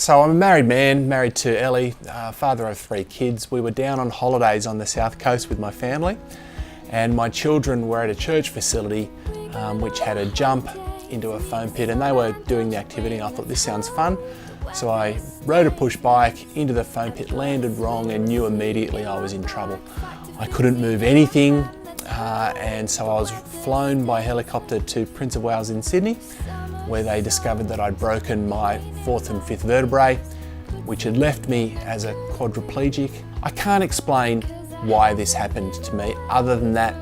So I'm a married man, married to Ellie, father of 3 kids. We were down on holidays on the south coast with my family, and my children were at a church facility which had a jump into a foam pit, and they were doing the activity, and I thought, this sounds fun. So I rode a push bike into the foam pit, landed wrong, and knew immediately I was in trouble. I couldn't move anything, and so I was flown by helicopter to Prince of Wales in Sydney, where they discovered that I'd broken my 4th and 5th vertebrae, which had left me as a quadriplegic. I can't explain why this happened to me, other than that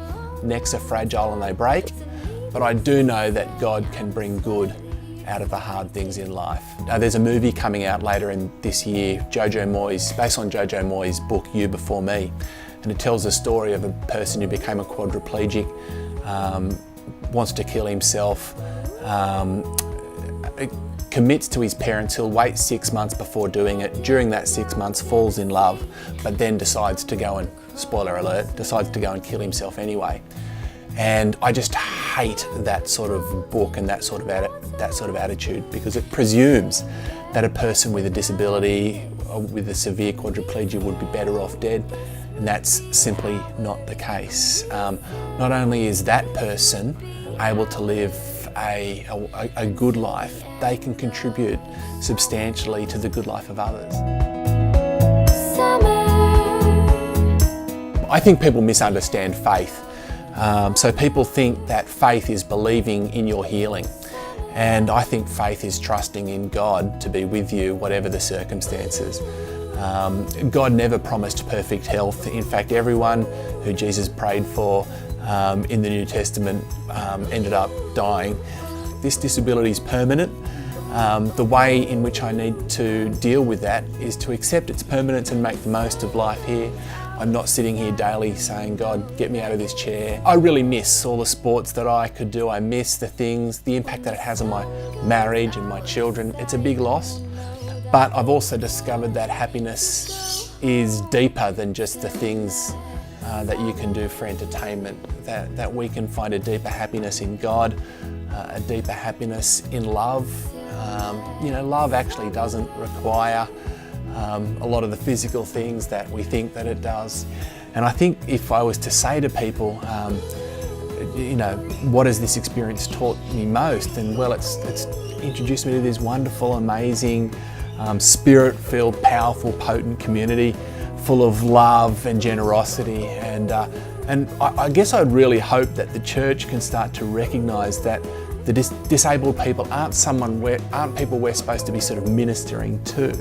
necks are fragile and they break, but I do know that God can bring good out of the hard things in life. There's a movie coming out later in this year, based on Jojo Moyes' book, You Before Me, and it tells the story of a person who became a quadriplegic, wants to kill himself, commits to his parents. He'll wait 6 months before doing it. During that 6 months, falls in love, but then decides to go and, spoiler alert, decides to go and kill himself anyway. And I just hate that sort of book and that sort of attitude, because it presumes that a person with a disability or with a severe quadriplegia would be better off dead, and that's simply not the case. Not only is that person able to live a good life, they can contribute substantially to the good life of others. I think people misunderstand faith. So people think that faith is believing in your healing, and I think faith is trusting in God to be with you whatever the circumstances. God never promised perfect health. In fact, everyone who Jesus prayed for in the New Testament ended up dying. This disability is permanent. The way in which I need to deal with that is to accept its permanence and make the most of life here. I'm not sitting here daily saying, God, get me out of this chair. I really miss all the sports that I could do. I miss the impact that it has on my marriage and my children. It's a big loss, but I've also discovered that happiness is deeper than just the things that you can do for entertainment, that we can find a deeper happiness in God, a deeper happiness in love. Love actually doesn't require a lot of the physical things that we think that it does. And I think if I was to say to people, what has this experience taught me most? And well, it's introduced me to this wonderful, amazing, spirit-filled, powerful, potent community full of love and generosity. And I guess I'd really hope that the church can start to recognise that the disabled people aren't people we're supposed to be sort of ministering to.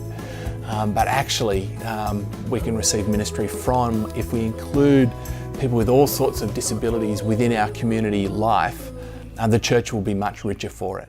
But actually, we can receive ministry from if we include people with all sorts of disabilities within our community life. The church will be much richer for it.